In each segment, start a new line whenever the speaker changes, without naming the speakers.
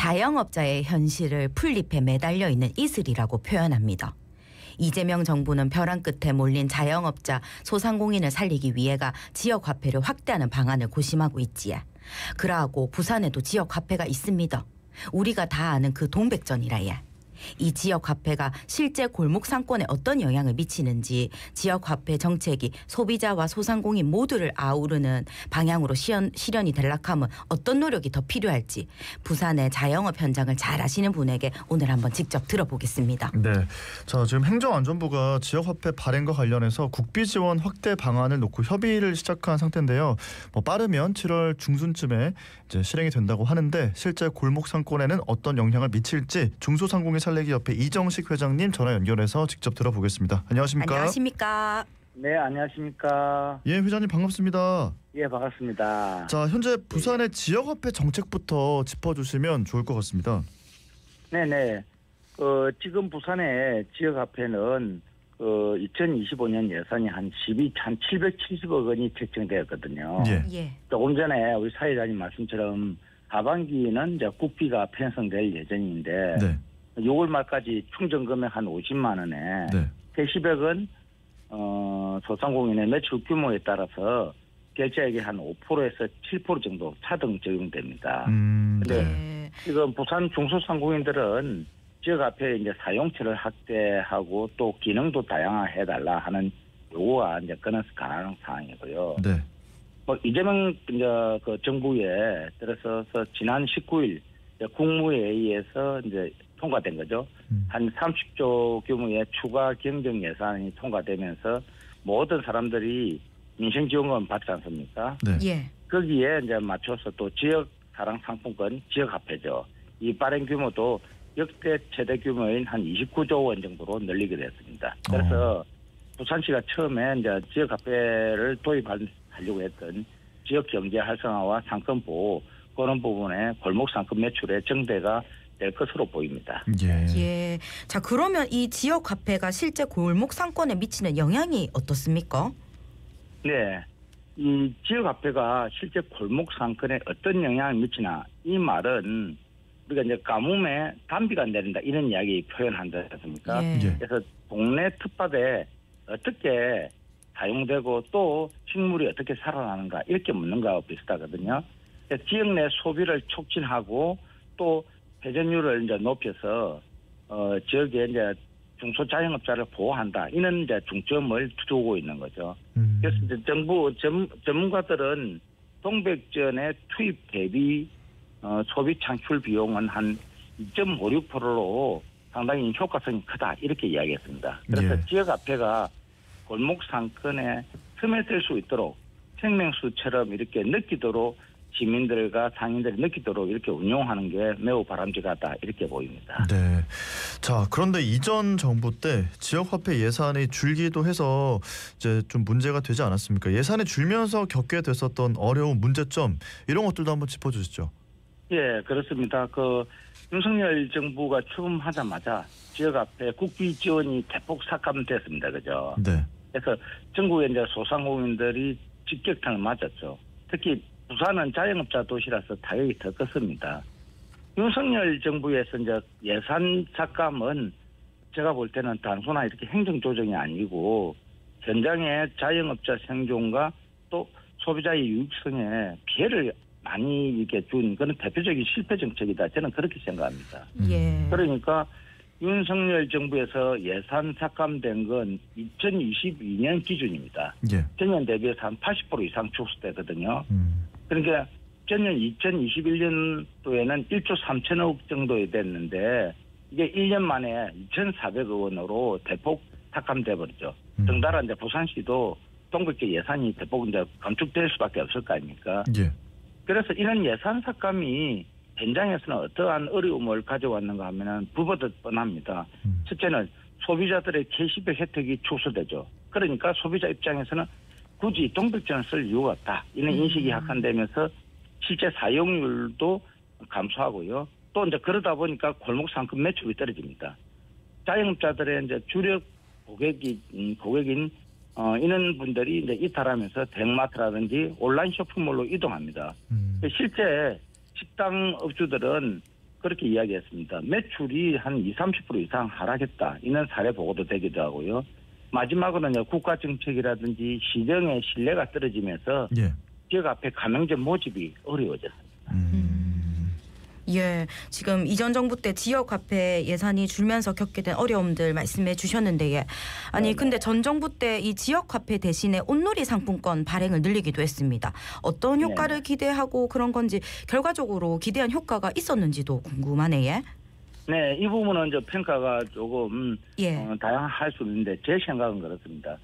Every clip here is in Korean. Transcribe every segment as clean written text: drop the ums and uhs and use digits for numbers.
자영업자의 현실을 풀잎에 매달려 있는 이슬이라고 표현합니다. 이재명 정부는 벼랑 끝에 몰린 자영업자, 소상공인을 살리기 위해가 지역화폐를 확대하는 방안을 고심하고 있지에. 그러하고 부산에도 지역화폐가 있습니다. 우리가 다 아는 그 동백전이라예. 이 지역화폐가 실제 골목 상권에 어떤 영향을 미치는지, 지역화폐 정책이 소비자와 소상공인 모두를 아우르는 방향으로 실현이 되려면 어떤 노력이 더 필요할지 부산의 자영업 현장을 잘 아시는 분에게 오늘 한번 직접 들어보겠습니다.
네, 자 지금 행정안전부가 지역화폐 발행과 관련해서 국비 지원 확대 방안을 놓고 협의를 시작한 상태인데요. 빠르면 7월 중순쯤에 이제 실행이 된다고 하는데 실제 골목 상권에는 어떤 영향을 미칠지 중소상공인 살리기 협회 이정식 회장님 전화 연결해서 직접 들어보겠습니다. 안녕하십니까?
안녕하십니까?
네, 안녕하십니까?
예, 회장님 반갑습니다.
예, 반갑습니다.
자, 현재 부산의 지역화폐 정책부터 짚어주시면 좋을 것 같습니다.
네네. 지금 부산의 지역화폐는 2025년 예산이 한 770억 원이 책정되었거든요.
예.
조금 전에 우리 사회자님 말씀처럼 하반기는 이제 국비가 편성될 예정인데
네.
6월 말까지 충전 금액 한 50만 원에
네.
110억은 소상공인의 매출 규모에 따라서 결제액이 한 5%에서 7% 정도 차등 적용됩니다. 근데
네.
지금 부산 중소상공인들은 지역화폐 이제 사용처를 확대하고 또 기능도 다양화해달라 하는 요구가 이제 끊어서 가는 상황이고요.
네.
이재명 이제 그 정부에 들어서서 지난 19일 국무회의에서 이제 통과된 거죠. 한 30조 규모의 추가 경정 예산이 통과되면서 모든 사람들이 민생지원금 받지 않습니까?
네.
예.
거기에 이제 맞춰서 또 지역 사랑 상품권 지역화폐죠. 이 발행 규모도 역대 최대 규모인 한 29조 원 정도로 늘리게 됐습니다. 그래서 부산시가 처음에 이제 지역화폐를 도입하려고 했던 지역 경제 활성화와 상권 보호 그런 부분에 골목 상권 매출의 증대가 될 것으로 보입니다.
예.
예. 자, 그러면 이 지역화폐가 실제 골목 상권에 미치는 영향이 어떻습니까?
네. 이 지역화폐가 실제 골목 상권에 어떤 영향을 미치나 이 말은 우리가 이제 가뭄에 단비가 내린다 이런 이야기 표현한다 않습니까?
예.
예.
그래서 동네 텃밭에 어떻게 사용되고 또 식물이 어떻게 살아나는가 이렇게 묻는 거하고 비슷하거든요. 지역 내 소비를 촉진하고 또 회전율을 이제 높여서 지역에 이제 중소자영업자를 보호한다 이런 이제 중점을 두고 있는 거죠. 그래서 이제 정부 전문가들은 동백전의 투입 대비 소비 창출 비용은 한 2.56%로 상당히 효과성이 크다 이렇게 이야기했습니다. 그래서
예.
지역화폐가 골목 상권에 스며들 수 있도록 생명수처럼 이렇게 느끼도록 시민들과 상인들이 느끼도록 이렇게 운용하는 게 매우 바람직하다 이렇게 보입니다.
네. 자, 그런데 이전 정부 때 지역화폐 예산이 줄기도 해서 이제 좀 문제가 되지 않았습니까? 예산이 줄면서 겪게 됐었던 어려운 문제점 이런 것들도 한번 짚어주시죠.
예, 그렇습니다. 윤석열 정부가 출범하자마자 지역화폐 국비 지원이 대폭 삭감됐습니다. 그죠?
네.
그래서 전국의 이제 소상공인들이 직격탄을 맞았죠. 특히 부산은 자영업자 도시라서 타격이 더 컸습니다. 윤석열 정부에서 이제 예산 삭감은 제가 볼 때는 단순한 이렇게 행정 조정이 아니고 현장의 자영업자 생존과 또 소비자의 유익성에 피해를 많이 이렇게 준 그런 대표적인 실패 정책이다. 저는 그렇게 생각합니다.
예.
그러니까 윤석열 정부에서 예산 삭감된 건 2022년 기준입니다.
예.
전년 대비해서 한 80% 이상 축소되거든요. 그러니까 전년 2021년도에는 1조 3천억 정도 됐는데 이게 1년 만에 2,400억 원으로 대폭 삭감돼 버리죠. 덩달아 이제 부산시도 동백제 예산이 대폭 이제 감축될 수밖에 없을 거 아닙니까?
예.
그래서 이런 예산 삭감이 현장에서는 어떠한 어려움을 가져왔는가 하면은 불보듯 뻔합니다. 첫째는 소비자들의 캐시백 혜택이 축소되죠. 그러니까 소비자 입장에서는 굳이 동백전을 쓸 이유가 없다. 이런 인식이 확산되면서 실제 사용률도 감소하고요. 또 이제 그러다 보니까 골목 상권 매출이 떨어집니다. 자영업자들의 이제 주력 고객인 이런 분들이 이제 이탈하면서 대형마트라든지 온라인 쇼핑몰로 이동합니다. 실제 식당 업주들은 그렇게 이야기했습니다. 매출이 한 20-30% 이상 하락했다. 이런 사례 보고도 되기도 하고요. 마지막으로는 국가 정책이라든지 시정의 신뢰가 떨어지면서
예.
지역 앞에 가맹점 모집이 어려워졌습니다.
예, 지금 이전 정부 때 지역 화폐 예산이 줄면서 겪게 된 어려움들 말씀해 주셨는데, 예. 아니
네네.
근데 전 정부 때 이 지역 화폐 대신에 온누리 상품권 발행을 늘리기도 했습니다. 어떤 효과를
네네.
기대하고 그런 건지 결과적으로 기대한 효과가 있었는지도 궁금하네. 예.
네, 이 부분은 이제 평가가 조금
예.
다양할 수 있는데 제 생각은 그렇습니다.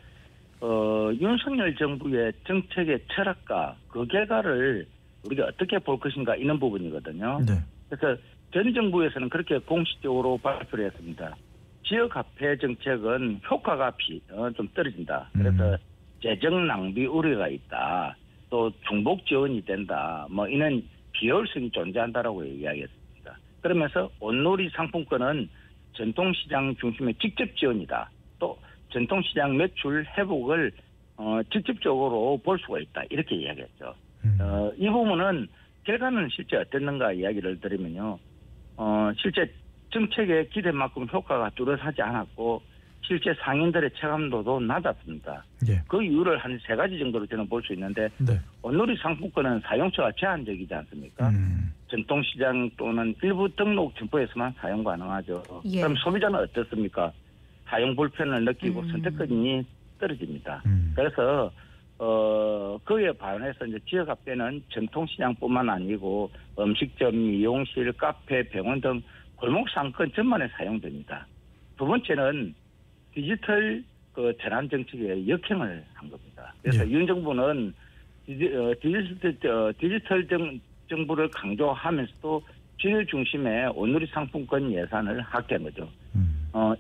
윤석열 정부의 정책의 철학과 그 결과를 우리가 어떻게 볼 것인가 이런 부분이거든요.
네.
그래서 전 정부에서는 그렇게 공식적으로 발표를 했습니다. 지역화폐 정책은 효과가 좀 떨어진다. 그래서 재정 낭비 우려가 있다. 또 중복 지원이 된다. 뭐 이런 비효율성이 존재한다라고 이야기했습니다. 그러면서 온누리 상품권은 전통시장 중심의 직접 지원이다. 또 전통시장 매출 회복을 직접적으로 볼 수가 있다. 이렇게 이야기했죠. 이 부분은 결과는 실제 어땠는가 이야기를 드리면요. 실제 정책의 기대만큼 효과가 뚜렷하지 않았고 실제 상인들의 체감도도 낮았습니다.
예.
그 이유를 한 3가지 정도로 저는 볼 수 있는데
네.
온누리 상품권은 사용처가 제한적이지 않습니까? 전통시장 또는 일부 등록 점포에서만 사용 가능하죠.
예.
그럼 소비자는 어떻습니까? 사용 불편을 느끼고 선택권이 떨어집니다. 그래서 그에 반해서 이제 지역 화폐는 전통시장뿐만 아니고 음식점, 미용실, 카페, 병원 등 골목 상권 전반에 사용됩니다. 두 번째는 디지털 대란 정책에 역행을 한 겁니다. 그래서 윤 정부는 디지털 정부를 강조하면서도 질 중심의 온누리 상품권 예산을 확대한 거죠.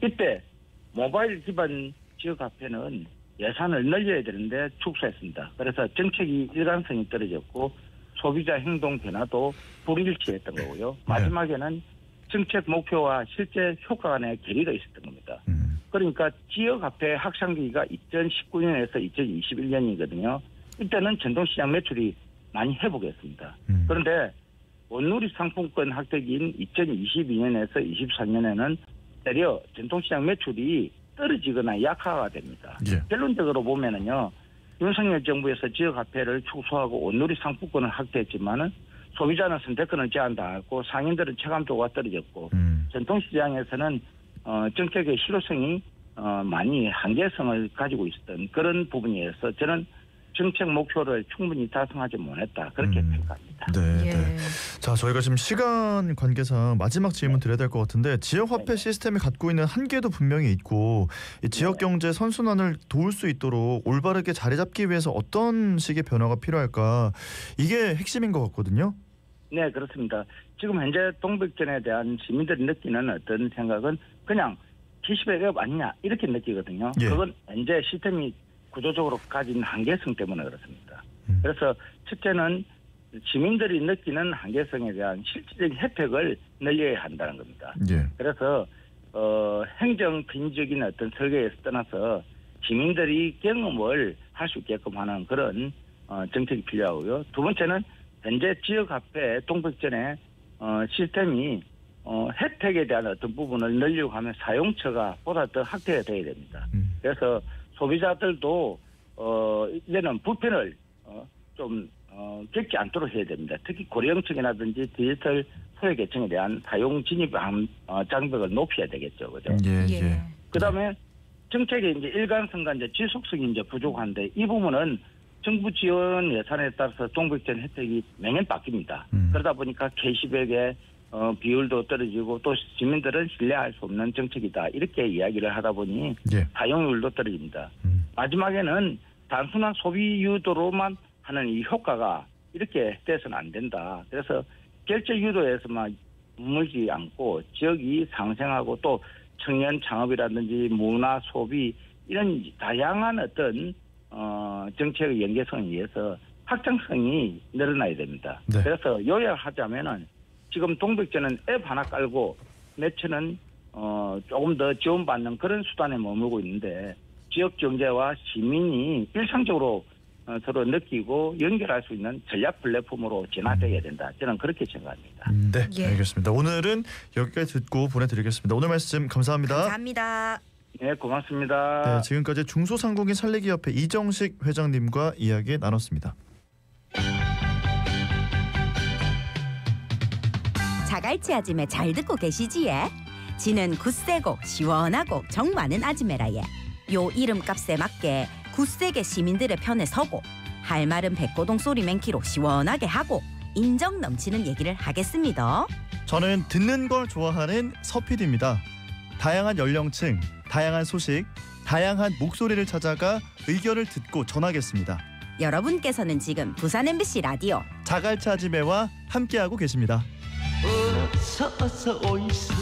이때 모바일 기반 지역 화폐는 예산을 늘려야 되는데 축소했습니다. 그래서 정책이 일관성이 떨어졌고 소비자 행동 변화도 불일치했던 거고요. 마지막에는 정책 목표와 실제 효과 간의 괴리가 있었던 겁니다. 그러니까 지역화폐 확산기가 2019년에서 2021년이거든요. 이때는 전통시장 매출이 많이 회복했습니다. 그런데 온누리 상품권 확대기인 2022년에서 23년에는 되려 전통시장 매출이 떨어지거나 약화가 됩니다.
예.
결론적으로 보면은요, 윤석열 정부에서 지역화폐를 축소하고 온누리 상품권을 확대했지만은 소비자는 선택권을 제한당하고 상인들은 체감도가 떨어졌고 전통시장에서는 정책의 실효성이 많이 한계성을 가지고 있었던 그런 부분이어서 저는 정책 목표를 충분히 달성하지 못했다. 그렇게 평가합니다.
네,
예.
네. 자, 저희가 지금 시간 관계상 마지막 질문 드려야 될 것 같은데 지역화폐 시스템이 갖고 있는 한계도 분명히 있고 이 지역 경제 선순환을 도울 수 있도록 올바르게 자리 잡기 위해서 어떤 식의 변화가 필요할까 이게 핵심인 것 같거든요.
네, 그렇습니다. 지금 현재 동백전에 대한 시민들이 느끼는 어떤 생각은 그냥 캐시백업 아니냐 이렇게 느끼거든요.
예.
그건 현재 시스템이 구조적으로 가진 한계성 때문에 그렇습니다. 그래서 첫째는 시민들이 느끼는 한계성에 대한 실질적인 혜택을 늘려야 한다는 겁니다.
예.
그래서 행정 편의적인 어떤 설계에서 떠나서 시민들이 경험을 할 수 있게끔 하는 그런 정책이 필요하고요. 두 번째는 현재 지역화폐 동백전에 시스템이 혜택에 대한 어떤 부분을 늘리고 하면 사용처가 보다 더 확대가 돼야 됩니다. 그래서 소비자들도 이제는 불편을 좀 겪지 않도록 해야 됩니다. 특히 고령층이라든지 디지털 소외계층에 대한 사용 진입 장벽을 높여야 되겠죠, 그죠?
예, 예.
그다음에 정책의 이제 일관성과 이제 지속성이 이제 부족한데 이 부분은 정부 지원 예산에 따라서 동백전 혜택이 매년 바뀝니다. 그러다 보니까 캐시백의 비율도 떨어지고 또 시민들은 신뢰할 수 없는 정책이다. 이렇게 이야기를 하다 보니
예.
사용률도 떨어집니다. 마지막에는 단순한 소비 유도로만 하는 이 효과가 이렇게 돼서는 안 된다. 그래서 결제 유도에서만 머물지 않고 지역이 상생하고 또 청년 창업이라든지 문화 소비 이런 다양한 어떤 정책의 연계성에 의해서 확장성이 늘어나야 됩니다.
네.
그래서 요약하자면은 지금 동백전은 앱 하나 깔고 매체는 조금 더 지원받는 그런 수단에 머물고 있는데 지역 경제와 시민이 일상적으로 서로 느끼고 연결할 수 있는 전략 플랫폼으로 진화되어야 된다. 저는 그렇게 생각합니다.
네,
예.
알겠습니다. 오늘은 여기까지 듣고 보내드리겠습니다. 오늘 말씀 감사합니다.
감사합니다.
네, 고맙습니다.
네, 지금까지 중소상공인 살리기협회 이정식 회장님과 이야기 나눴습니다.
자갈치 아줌매 잘 듣고 계시지예? 지는 굳세고 시원하고 정 많은 아줌매라예. 요 이름값에 맞게 굳세게 시민들의 편에 서고 할 말은 백고동 소리 맹키로 시원하게 하고 인정 넘치는 얘기를 하겠습니다.
저는 듣는 걸 좋아하는 서PD입니다. 다양한 연령층, 다양한 소식, 다양한 목소리를 찾아가 의견을 듣고 전하겠습니다.
여러분께서는 지금 부산 MBC 라디오
자갈치 아지매와 함께하고 계십니다.
어서 오이소.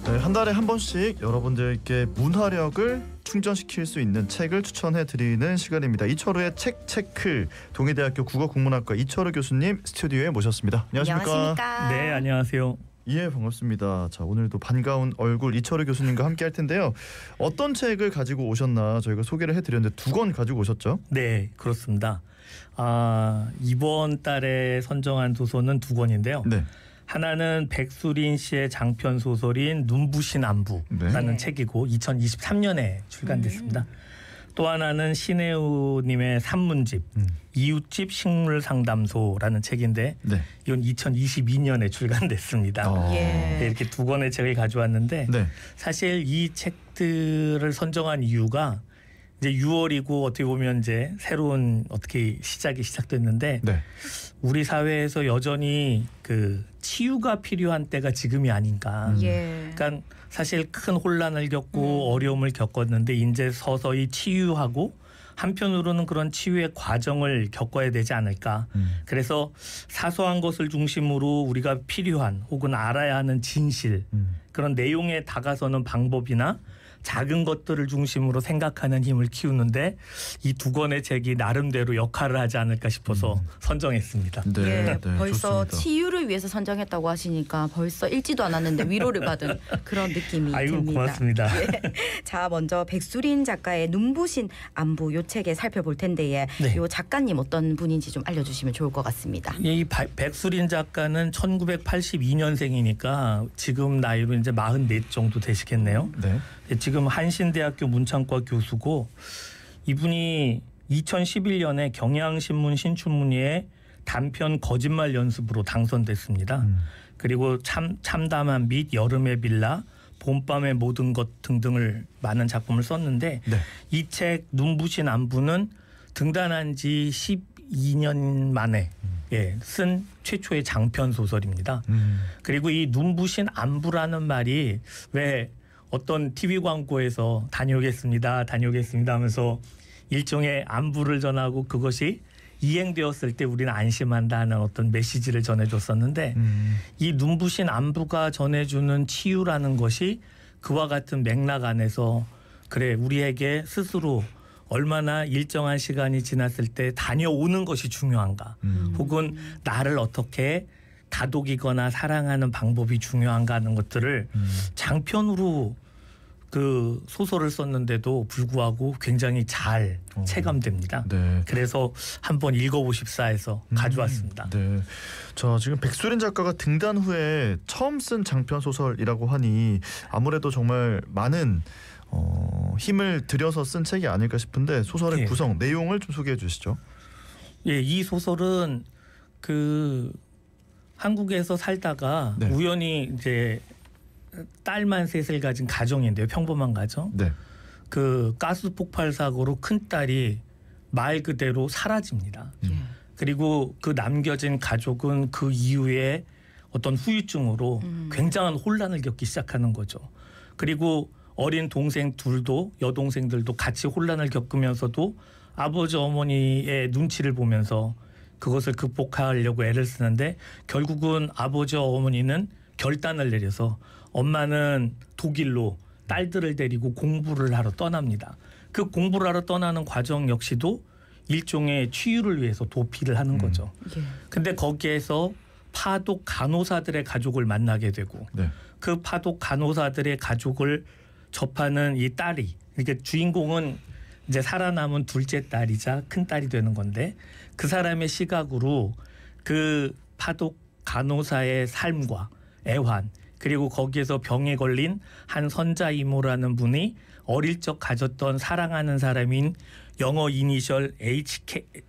네, 한 달에 한 번씩 여러분들께 문화력을 충전시킬 수 있는 책을 추천해드리는 시간입니다. 이철우의 책 체크, 동해대학교 국어국문학과 이철우 교수님 스튜디오에 모셨습니다. 안녕하십니까?
네, 안녕하세요.
예, 반갑습니다. 자, 오늘도 반가운 얼굴 이철우 교수님과 함께 할 텐데요. 어떤 책을 가지고 오셨나 저희가 소개를 해드렸는데 2권 가지고 오셨죠?
네, 그렇습니다. 이번 달에 선정한 소설은 2권인데요.
네.
하나는 백수린 씨의 장편 소설인 눈부신 안부라는
네.
책이고 2023년에 출간됐습니다. 또 하나는 신혜우님의 산문집 이웃집 식물상담소라는 책인데
네.
이건 2022년에 출간됐습니다.
예.
네, 이렇게 2권의 책을 가져왔는데
네.
사실 이 책들을 선정한 이유가 이제 6월이고 어떻게 보면 이제 새로운 어떻게 시작이 시작됐는데
네.
우리 사회에서 여전히 그 치유가 필요한 때가 지금이 아닌가.
예.
그러니까 사실 큰 혼란을 겪고 어려움을 겪었는데 이제 서서히 치유하고 한편으로는 그런 치유의 과정을 겪어야 되지 않을까. 그래서 사소한 것을 중심으로 우리가 필요한 혹은 알아야 하는 진실 그런 내용에 다가서는 방법이나 작은 것들을 중심으로 생각하는 힘을 키우는데 이 2권의 책이 나름대로 역할을 하지 않을까 싶어서 선정했습니다.
네.
예,
네,
벌써
좋습니다.
치유를 위해서 선정했다고 하시니까 벌써 읽지도 않았는데 위로를 받은 그런 느낌이
아이고
듭니다.
고맙습니다.
자, 먼저 백수린 작가의 눈부신 안부 요 책에 살펴볼 텐데
네.
요 작가님 어떤 분인지 좀 알려주시면 좋을 것 같습니다.
이 백수린 작가는 1982년생이니까 지금 나이로 이제 44 정도 되시겠네요.
네.
지금 한신대학교 문창과 교수고 이분이 2011년에 경향신문 신춘문예에 단편 거짓말 연습으로 당선됐습니다. 그리고 참담한 빛, 여름의 빌라, 봄밤의 모든 것 등등을 많은 작품을 썼는데
네.
이 책 눈부신 안부는 등단한 지 12년 만에 쓴 최초의 장편 소설입니다. 그리고 이 눈부신 안부라는 말이 왜 어떤 TV 광고에서 다녀오겠습니다 하면서 일종의 안부를 전하고 그것이 이행되었을 때 우리는 안심한다는 어떤 메시지를 전해줬었는데 이 눈부신 안부가 전해주는 치유라는 것이 그와 같은 맥락 안에서 그래 우리에게 스스로 얼마나 일정한 시간이 지났을 때 다녀오는 것이 중요한가 혹은 나를 어떻게 다독이거나 사랑하는 방법이 중요한가 하는 것들을 장편으로 그 소설을 썼는데도 불구하고 굉장히 잘 체감됩니다.
네.
그래서 한번 읽어보십사 해서 가져왔습니다.
네. 자, 지금 백수린 작가가 등단 후에 처음 쓴 장편 소설이라고 하니 아무래도 정말 많은 힘을 들여서 쓴 책이 아닐까 싶은데 소설의
예.
구성, 내용을 좀 소개해 주시죠.
예, 이 소설은 그 한국에서 살다가
네.
우연히 이제 딸만 셋을 가진 가정인데요. 평범한 가정.
네.
그 가스 폭발 사고로 큰 딸이 말 그대로 사라집니다. 그리고 그 남겨진 가족은 그 이후에 어떤 후유증으로 굉장한 혼란을 겪기 시작하는 거죠. 그리고 어린 동생 둘도 여동생들도 같이 혼란을 겪으면서도 아버지 어머니의 눈치를 보면서 그것을 극복하려고 애를 쓰는데 결국은 아버지 어머니는 결단을 내려서 엄마는 독일로 딸들을 데리고 공부를 하러 떠납니다. 그 공부를 하러 떠나는 과정 역시도 일종의 치유를 위해서 도피를 하는 거죠.
예.
근데 거기에서 파독 간호사들의 가족을 만나게 되고
네.
그 파독 간호사들의 가족을 접하는 이 딸이, 그러니까 주인공은 이제 살아남은 둘째 딸이자 큰 딸이 되는 건데 그 사람의 시각으로 그 파독 간호사의 삶과 애환, 그리고 거기에서 병에 걸린 한 선자 이모라는 분이 어릴 적 가졌던 사랑하는 사람인 영어 이니셜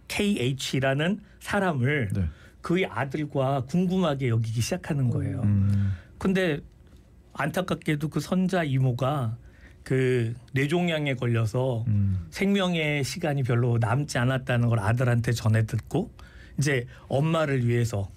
KH라는 사람을
네.
그의 아들과 궁금하게 여기기 시작하는 거예요. 근데 안타깝게도 그 선자 이모가 그 뇌종양에 걸려서 생명의 시간이 별로 남지 않았다는 걸 아들한테 전해 듣고 이제 엄마를 위해서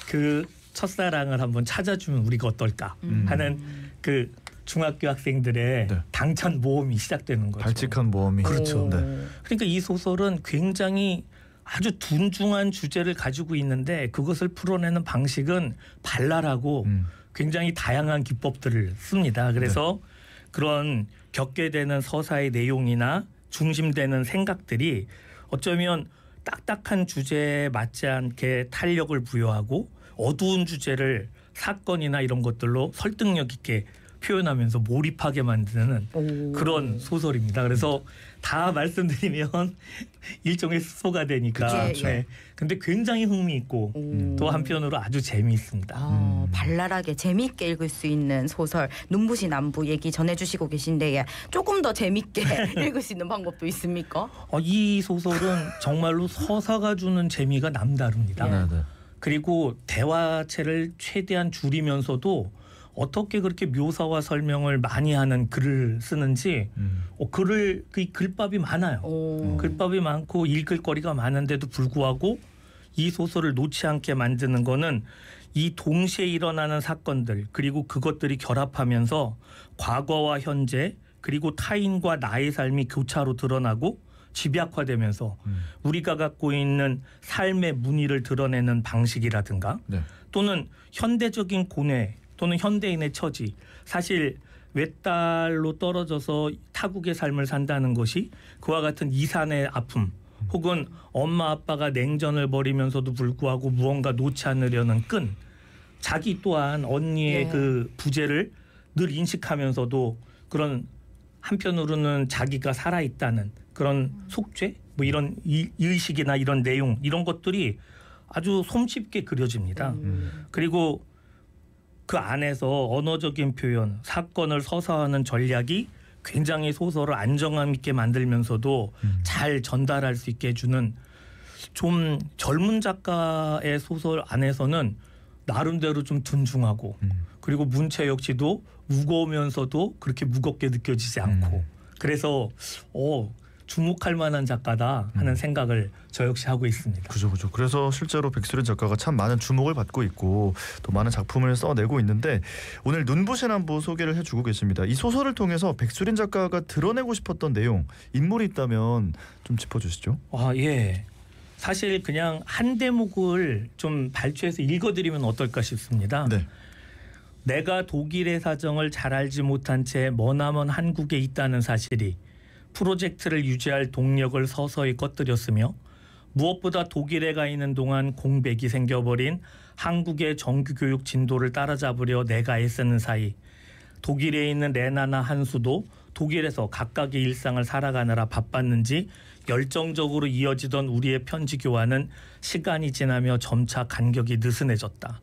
그 첫사랑을 한번 찾아주면 우리가 어떨까 하는 그 중학교 학생들의
네.
당찬 모험이 시작되는 거죠.
발칙한 모험이.
그렇죠.
네.
그러니까 이 소설은 굉장히 아주 둔중한 주제를 가지고 있는데 그것을 풀어내는 방식은 발랄하고 굉장히 다양한 기법들을 씁니다. 그래서 그런 겪게 되는 서사의 내용이나 중심되는 생각들이 어쩌면 딱딱한 주제에 맞지 않게 탄력을 부여하고 어두운 주제를 사건이나 이런 것들로 설득력 있게 표현하면서 몰입하게 만드는 그런 소설입니다. 그래서 다 말씀드리면 일종의 수소가 되니까.
그쵸.
네. 근데 굉장히 흥미있고 또 한편으로 아주 재미있습니다.
발랄하게 재미있게 읽을 수 있는 소설 눈부신 안부 얘기 전해주시고 계신데 조금 더 재미있게 읽을 수 있는 방법도 있습니까?
이 소설은 정말로 서사가 주는 재미가 남다릅니다.
네, 네.
그리고 대화체를 최대한 줄이면서도 어떻게 그렇게 묘사와 설명을 많이 하는 글을 쓰는지 그 글밥이 많아요. 글밥이 많고 읽을 거리가 많은데도 불구하고 이 소설을 놓지 않게 만드는 거는 이 동시에 일어나는 사건들 그리고 그것들이 결합하면서 과거와 현재 그리고 타인과 나의 삶이 교차로 드러나고 집약화되면서 우리가 갖고 있는 삶의 무늬를 드러내는 방식이라든가
네.
또는 현대적인 고뇌 또는 현대인의 처지, 사실 외딸로 떨어져서 타국의 삶을 산다는 것이 그와 같은 이산의 아픔 혹은 엄마 아빠가 냉전을 벌이면서도 불구하고 무언가 놓지 않으려는 끈, 자기 또한 언니의 그 부재를 늘 인식하면서도 그런 한편으로는 자기가 살아있다는 그런 속죄 뭐 이런 의식이나 이런 내용 이런 것들이 아주 솜쉽게 그려집니다. 그리고 그 안에서 언어적인 표현, 사건을 서사하는 전략이 굉장히 소설을 안정감 있게 만들면서도 잘 전달할 수 있게 해주는 좀 젊은 작가의 소설 안에서는 나름대로 좀 둔중하고 그리고 문체 역시도 무거우면서도 그렇게 무겁게 느껴지지 않고 그래서 주목할 만한 작가다 하는 생각을 저 역시 하고 있습니다.
그죠. 그래서 실제로 백수린 작가가 참 많은 주목을 받고 있고 또 많은 작품을 써내고 있는데 오늘 눈부신 안부 소개를 해주고 계십니다. 이 소설을 통해서 백수린 작가가 드러내고 싶었던 내용, 인물이 있다면 좀 짚어주시죠.
예. 사실 그냥 한 대목을 좀 발췌해서 읽어드리면 어떨까 싶습니다.
네.
내가 독일의 사정을 잘 알지 못한 채 머나먼 한국에 있다는 사실이 프로젝트를 유지할 동력을 서서히 꺼뜨렸으며 무엇보다 독일에 가 있는 동안 공백이 생겨버린 한국의 정규교육 진도를 따라잡으려 내가 애쓰는 사이 독일에 있는 레나나 한수도 독일에서 각각의 일상을 살아가느라 바빴는지 열정적으로 이어지던 우리의 편지 교환은 시간이 지나며 점차 간격이 느슨해졌다.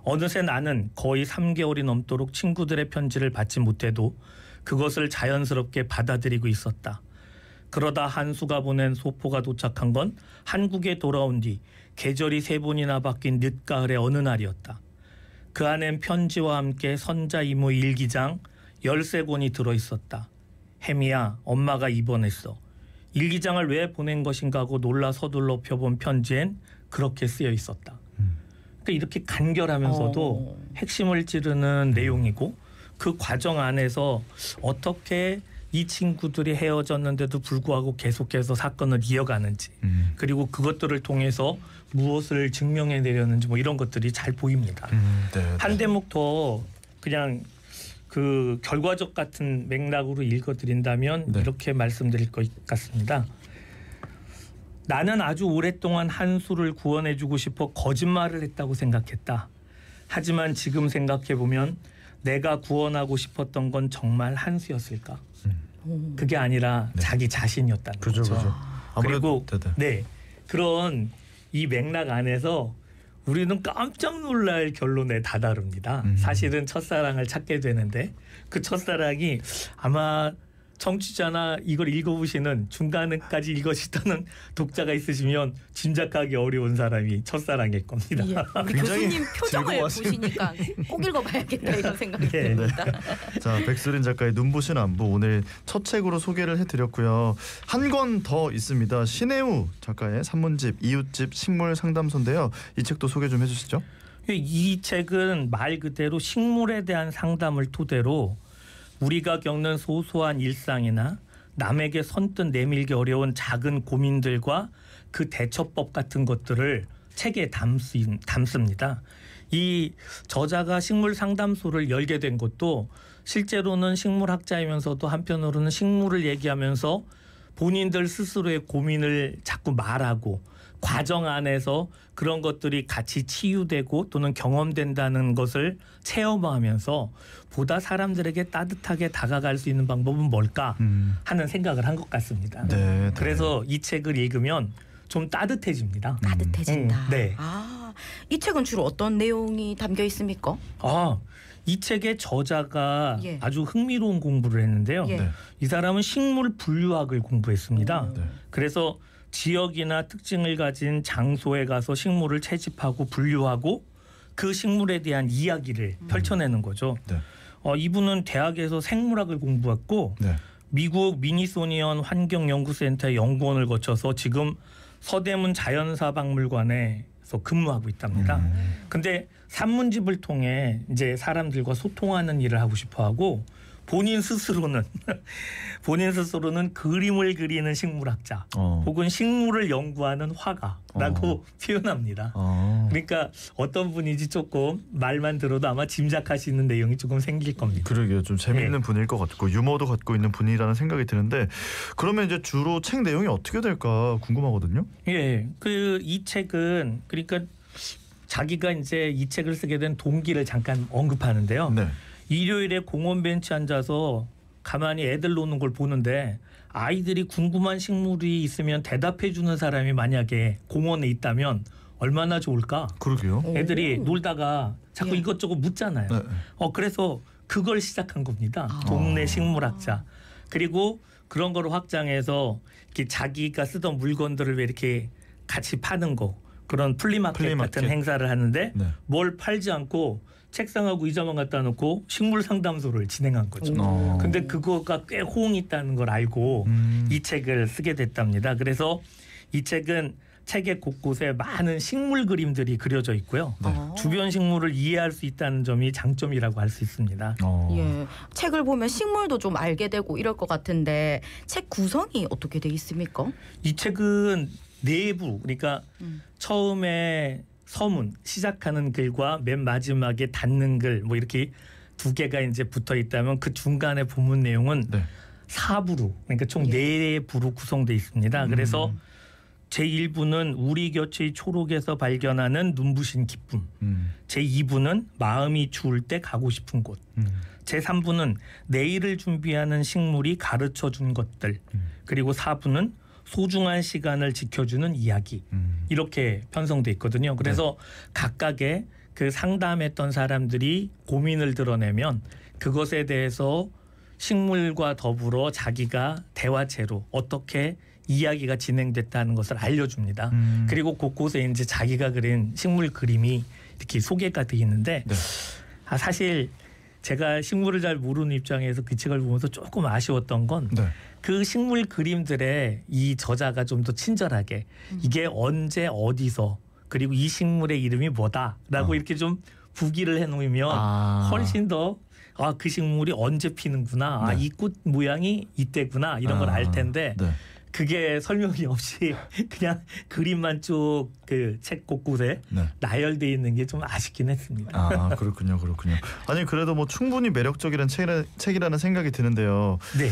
어느새 나는 거의 3개월이 넘도록 친구들의 편지를 받지 못해도 그것을 자연스럽게 받아들이고 있었다. 그러다 한수가 보낸 소포가 도착한 건 한국에 돌아온 뒤 계절이 3번이나 바뀐 늦가을의 어느 날이었다. 그 안엔 편지와 함께 선자 이모 일기장 13권이 들어있었다. 혜미야, 엄마가 입원했어. 일기장을 왜 보낸 것인가 하고 놀라 서둘러 펴본 편지엔 그렇게 쓰여 있었다. 그러니까 이렇게 간결하면서도 핵심을 찌르는 내용이고 그 과정 안에서 어떻게 이 친구들이 헤어졌는데도 불구하고 계속해서 사건을 이어가는지 그리고 그것들을 통해서 무엇을 증명해내려는지 뭐 이런 것들이 잘 보입니다. 한 대목 더 그냥 그 결과적 같은 맥락으로 읽어드린다면 이렇게 말씀드릴 것 같습니다. 나는 아주 오랫동안 한수를 구원해주고 싶어 거짓말을 했다고 생각했다. 하지만 지금 생각해보면 내가 구원하고 싶었던 건 정말 한수였을까? 그게 아니라
네.
자기 자신이었다는
그죠,
거죠.
그죠.
그리고
네네.
네, 그런 이 맥락 안에서 우리는 깜짝 놀랄 결론에 다다릅니다. 사실은 첫사랑을 찾게 되는데 그 첫사랑이 아마 청취자나 이걸 읽어보시는 중간까지 읽으시던 독자가 있으시면 짐작하기 어려운 사람이 첫사랑일 겁니다.
예. 우리
굉장히
교수님 표정을
즐거워하시는
보시니까 꼭 읽어봐야겠다 이런 생각이
네.
듭니다.
자, 백수린 작가의 눈부신 안부 오늘 첫 책으로 소개를 해드렸고요. 한 권 더 있습니다. 신혜우 작가의 산문집 이웃집 식물 상담소인데요. 이 책도 소개 좀 해주시죠.
이 책은 말 그대로 식물에 대한 상담을 토대로 우리가 겪는 소소한 일상이나 남에게 선뜻 내밀기 어려운 작은 고민들과 그 대처법 같은 것들을 책에 담습니다. 이 저자가 식물 상담소를 열게 된 것도 실제로는 식물학자이면서도 한편으로는 식물을 얘기하면서 본인들 스스로의 고민을 자꾸 말하고 과정 안에서 그런 것들이 같이 치유되고 또는 경험된다는 것을 체험하면서 보다 사람들에게 따뜻하게 다가갈 수 있는 방법은 뭘까 하는 생각을 한 것 같습니다.
네.
그래서 이 책을 읽으면 좀 따뜻해집니다.
따뜻해진다.
네.
아, 이 책은 주로 어떤 내용이 담겨 있습니까?
이 책의 저자가
예.
아주 흥미로운 공부를 했는데요.
예.
네.
이 사람은 식물 분류학을 공부했습니다.
네.
그래서 지역이나 특징을 가진 장소에 가서 식물을 채집하고 분류하고 그 식물에 대한 이야기를 펼쳐내는 거죠.
네.
이분은 대학에서 생물학을 공부했고
네.
미국 미니소니언 환경연구센터의 연구원을 거쳐서 지금 서대문 자연사박물관에서 근무하고 있답니다. 근데 산문집을 통해 이제 사람들과 소통하는 일을 하고 싶어하고 본인 스스로는 그림을 그리는 식물학자 혹은 식물을 연구하는 화가라고 표현합니다. 그러니까 어떤 분인지 조금 말만 들어도 아마 짐작하시는 내용이 조금 생길 겁니다.
그러게요. 좀 재미있는 분일 것 같고 유머도 갖고 있는 분이라는 생각이 드는데 그러면 이제 주로 책 내용이 어떻게 될까 궁금하거든요.
예, 이 책은 그러니까 자기가 이제 이 책을 쓰게 된 동기를 잠깐 언급하는데요.
네.
일요일에 공원 벤치 앉아서 가만히 애들 노는 걸 보는데 아이들이 궁금한 식물이 있으면 대답해 주는 사람이 만약에 공원에 있다면 얼마나 좋을까?
그러게요.
애들이 놀다가 자꾸
예.
이것저것 묻잖아요.
네.
그래서 그걸 시작한 겁니다. 동네 식물학자. 그리고 그런 거를 확장해서 이렇게 자기가 쓰던 물건들을 왜 이렇게 같이 파는 거 그런 플리마켓 같은 행사를 하는데
네.
뭘 팔지 않고 책상하고 의자만 갖다 놓고 식물 상담소를 진행한 거죠. 근데 그거가 꽤 호응이 있다는 걸 알고 이 책을 쓰게 됐답니다. 그래서 이 책은 책의 곳곳에 많은 식물 그림들이 그려져 있고요.
네.
주변 식물을 이해할 수 있다는 점이 장점이라고 할 수 있습니다.
예, 책을 보면 식물도 좀 알게 되고 이럴 것 같은데 책 구성이 어떻게 돼 있습니까?
이 책은 내부 그러니까 처음에 서문 시작하는 글과 맨 마지막에 닫는 글 뭐 이렇게 두 개가 이제 붙어 있다면 그 중간에 본문 내용은
네.
4부로 그러니까 총 4부로 구성되어 있습니다. 그래서 제1부는 우리 곁의 초록에서 발견하는 눈부신 기쁨. 제2부는 마음이 추울 때 가고 싶은 곳. 제3부는 내일을 준비하는 식물이 가르쳐 준 것들. 그리고 4부는 소중한 시간을 지켜주는 이야기. 이렇게 편성돼 있거든요. 그래서 각각의 그 상담했던 사람들이 고민을 드러내면 그것에 대해서 식물과 더불어 자기가 대화체로 어떻게 이야기가 진행됐다는 것을 알려줍니다. 그리고 곳곳에 이제 자기가 그린 식물 그림이 이렇게 소개가 돼 있는데
네.
사실 제가 식물을 잘 모르는 입장에서 그 책을 보면서 조금 아쉬웠던 건 그 식물 그림들에 이 저자가 좀 더 친절하게 이게 언제 어디서 그리고 이 식물의 이름이 뭐다라고 이렇게 좀 부기를 해놓으면 훨씬 더 그 식물이 언제 피는구나 이 꽃 모양이 이때구나 이런 걸 알 텐데 그게 설명이 없이 그냥 그림만 쭉 그 책 곳곳에
네.
나열돼 있는 게 좀 아쉽긴 했습니다.
아 그렇군요. 아니 그래도 뭐 충분히 매력적이라는 책이라는 생각이 드는데요.
네.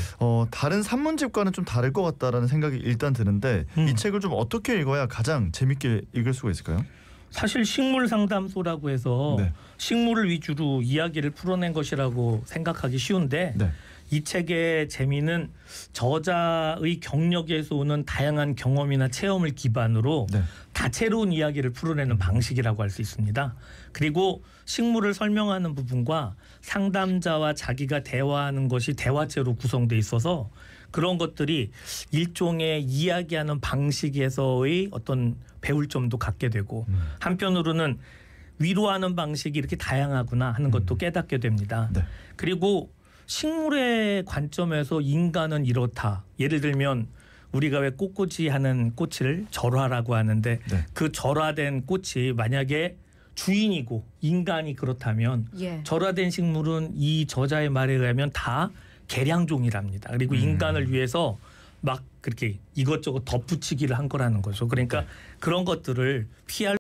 다른 산문집과는 좀 다를 것 같다라는 생각이 일단 드는데 이 책을 좀 어떻게 읽어야 가장 재밌게 읽을 수가 있을까요?
사실 식물 상담소라고 해서
네.
식물을 위주로 이야기를 풀어낸 것이라고 생각하기 쉬운데
네.
이 책의 재미는 저자의 경력에서 오는 다양한 경험이나 체험을 기반으로
네.
다채로운 이야기를 풀어내는 방식이라고 할 수 있습니다. 그리고 식물을 설명하는 부분과 상담자와 자기가 대화하는 것이 대화체로 구성돼 있어서 그런 것들이 일종의 이야기하는 방식에서의 어떤 배울 점도 갖게 되고 한편으로는 위로하는 방식이 이렇게 다양하구나 하는 것도 깨닫게 됩니다.
네.
그리고 식물의 관점에서 인간은 이렇다. 예를 들면 우리가 왜 꽃꽂이 하는 꽃을 절화라고 하는데
네.
그 절화된 꽃이 만약에 주인이고 인간이 그렇다면
예.
절화된 식물은 이 저자의 말에 의하면 다 개량종이랍니다. 그리고 인간을 위해서 막 그렇게 이것저것 덧붙이기를 한 거라는 거죠. 그러니까 그런 것들을 피할